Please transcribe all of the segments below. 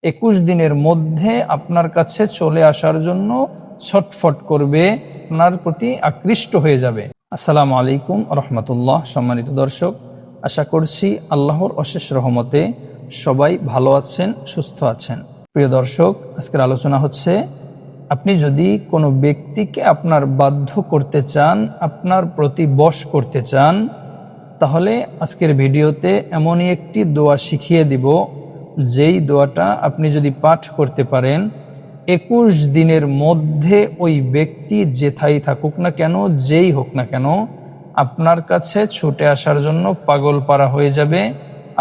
21 দিনের মধ্যে আপনার কাছে চলে আসার জন্য ছটফট করবে, আপনার প্রতি আকৃষ্ট হয়ে যাবে। আসসালামু আলাইকুম রহমতুল্লাহ। সম্মানিত দর্শক, আশা করছি আল্লাহর অশেষ রহমতে সবাই ভালো আছেন, সুস্থ আছেন। প্রিয় দর্শক, আজকের আলোচনা হচ্ছে, আপনি যদি কোনো ব্যক্তিকে আপনার বাধ্য করতে চান, আপনার প্রতি বশ করতে চান, তাহলে আজকের ভিডিওতে এমনই একটি দোয়া শিখিয়ে দিব, যেই দোয়াটা আপনি যদি পাঠ করতে পারেন, 21 দিনের মধ্যে ওই ব্যক্তি যেথায় থাকুক না কেন, যেই হোক না কেন, আপনার কাছে ছুটে আসার জন্য পাগল পারা হয়ে যাবে,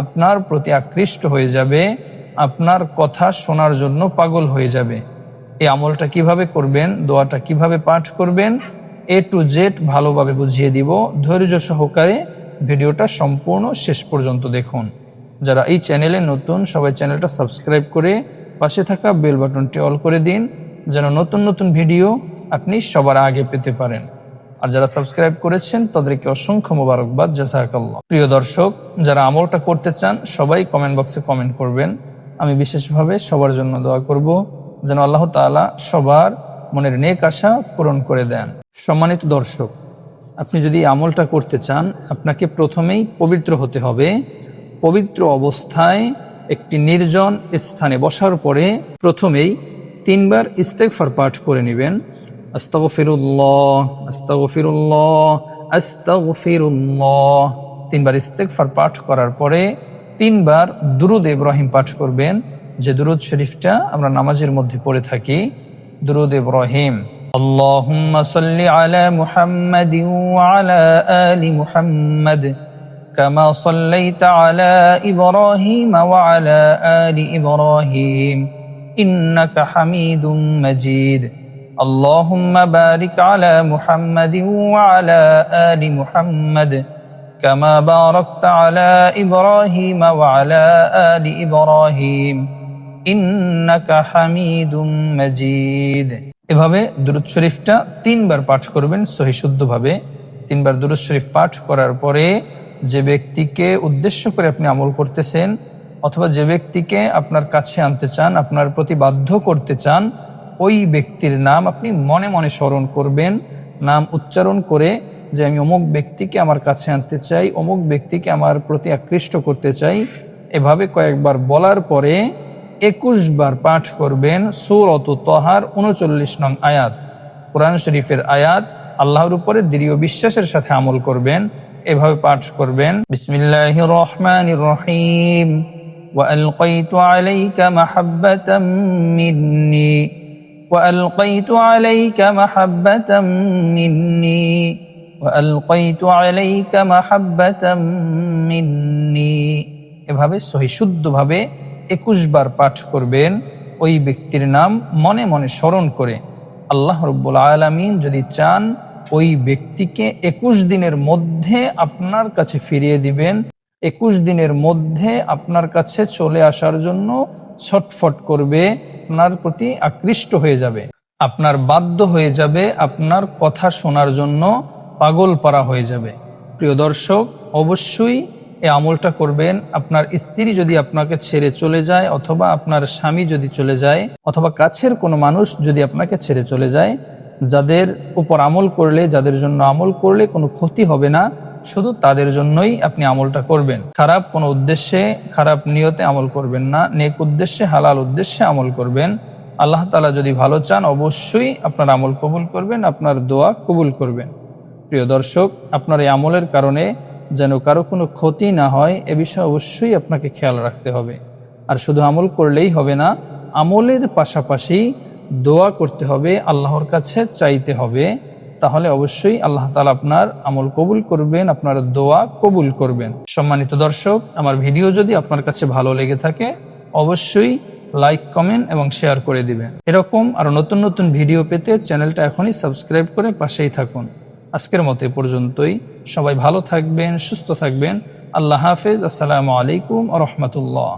আপনার প্রতি আকৃষ্ট হয়ে যাবে, আপনার কথা শোনার জন্য পাগল হয়ে যাবে। এই আমলটা কিভাবে করবেন, দোয়াটা কিভাবে পাঠ করবেন, A to Z ভালোভাবে বুঝিয়ে দিব। ধৈর্য সহকারে ভিডিওটা সম্পূর্ণ শেষ পর্যন্ত দেখুন। যারা এই চ্যানেলে নতুন, সবাই চ্যানেলটা সাবস্ক্রাইব করে পাশে থাকা বেল বাটনটি অল করে দিন, যেন নতুন নতুন ভিডিও আপনি সবার আগে পেতে পারেন। আর যারা সাবস্ক্রাইব করেছেন তাদেরকে অসংখ্য মোবারকবাদ, জাযাকাল্লাহ। প্রিয় দর্শক, যারা আমলটা করতে চান সবাই কমেন্ট বক্সে কমেন্ট করবেন। আমি বিশেষভাবে সবার জন্য দোয়া করব, যেন আল্লাহ তাআলা সবার মনের নেক আশা পূরণ করে দেন। সম্মানিত দর্শক, আপনি যদি আমলটা করতে চান, আপনাকে প্রথমেই পবিত্র হতে হবে। পবিত্র অবস্থায় একটি নির্জন স্থানে বসার পরে প্রথমেই 3 বার ইস্তেগফার পাঠ করে নেবেন। আস্তাগফিরুল্লাহ, আস্তাগফিরুল্লাহ, আস্তাগফিরুল্লাহ। 3 বার ইস্তেগফার পাঠ করার পরে 3 বার দুরূদ ইব্রাহিম পাঠ করবেন, যে দুরূদ শরীফটা আমরা নামাজের মধ্যে পড়ে থাকি, দুরূদ ইব্রাহিম। আল্লাহুম্মা সাল্লি আলা মুহাম্মাদিন ওয়া আলা আলি মুহাম্মাদ কামা সাল্লাইতা আলা ইব্রাহিম ওয়া আলা আলি ইব্রাহিম ইন্নাকা হামিদুম মাজিদ। আল্লাহুম্মা বারিক আলা মুহাম্মাদিন ওয়া আলা আলি মুহাম্মাদ কামা বারাকতা আলা ইব্রাহিম ওয়া আলা আলি ইব্রাহিম ইন্নাকা হামিদুম মাজিদ। এভাবে দুরূদ শরীফটা 3 বার পাঠ করবেন সহি শুদ্ধভাবে। 3 বার দুরূদ শরীফ পাঠ করার পরে যে ব্যক্তিকে উদ্দেশ্য করে আপনি আমল করতেছেন, অথবা যে ব্যক্তিকে আপনার কাছে আনতে চান, আপনার প্রতি বাধ্য করতে চান, ওই ব্যক্তির নাম আপনি মনে মনে স্মরণ করবেন। নাম উচ্চারণ করে যে আমি অমুক ব্যক্তিকে আমার কাছে আনতে চাই, অমুক ব্যক্তিকে আমার প্রতি আকৃষ্ট করতে চাই, এভাবে কয়েকবার বলার পরে 21 বার পাঠ করবেন সূরাত তাহার 39 নং আয়াত, কোরআন শরীফের আয়াত। আল্লাহর উপরে দৃঢ় বিশ্বাসের সাথে আমল করবেন। এভাবে পাঠ করবেন, বিসমিল্লাহির রহমানির রহিম, ওয়া আলকাইতু আলাইকা মাহাব্বাতাম মিন্নি, ওয়া আলকাইতু আলাইকা মাহাব্বাতাম মিন্নি, ওয়া আলকাইতু আলাইকা মাহাব্বাতাম মিন্নি। এভাবে সহি শুদ্ধভাবে 21 বার পাঠ করবেন। ওই ব্যক্তির নাম মনে মনে স্মরণ করে আল্লাহ রাব্বুল আলামিন যদি চান, ওই ব্যক্তিকে 21 দিনের মধ্যে আপনার কাছে ফিরিয়ে দিবেন। 21 দিনের মধ্যে আপনার কাছে চলে আসার জন্য ছটফট করবে, আপনার প্রতি আকৃষ্ট হয়ে যাবে, আপনার বাধ্য হয়ে যাবে, আপনার কথা শোনার জন্য পাগল পারা হয়ে যাবে। প্রিয় দর্শক, অবশ্যই এই আমলটা করবেন। আপনার স্ত্রী যদি আপনাকে ছেড়ে চলে যায়, অথবা আপনার স্বামী যদি চলে যায়, অথবা কাছের কোনো মানুষ যদি আপনাকে ছেড়ে চলে যায়, যাদের উপর আমল করলে, যাদের জন্য আমল করলে কোনো ক্ষতি হবে না, শুধু তাদের জন্যই আপনি আমলটা করবেন। খারাপ কোনো উদ্দেশ্যে, খারাপ নিয়তে আমল করবেন না, নেক উদ্দেশ্যে, হালাল উদ্দেশ্যে আমল করবেন। আল্লাহ তাআলা যদি ভালো চান, অবশ্যই আপনার আমল কবুল করবেন, আপনার দোয়া কবুল করবেন। প্রিয় দর্শক, আপনার এই আমলের কারণে যেন কারো কোনো ক্ষতি না হয়, এ বিষয়ে অবশ্যই আপনাকে খেয়াল রাখতে হবে। আর শুধু আমল করলেই হবে না, আমলের পাশাপাশি দোয়া করতে হবে, আল্লাহর কাছে চাইতে হবে। তাহলে অবশ্যই আল্লাহ তাআলা আপনার আমল কবুল করবেন, আপনার দোয়া কবুল করবেন। সম্মানিত দর্শক, আমার ভিডিও যদি আপনার কাছে ভালো লেগে থাকে, অবশ্যই লাইক, কমেন্ট এবং শেয়ার করে দিবেন। এরকম আরো নতুন নতুন ভিডিও পেতে চ্যানেলটা এখনই সাবস্ক্রাইব করে পাশেই থাকুন। আজকের মতো এ পর্যন্তই। সবাই ভালো থাকবেন, সুস্থ থাকবেন। আল্লাহ হাফেজ। আসসালামু আলাইকুম ওয়া রাহমাতুল্লাহ।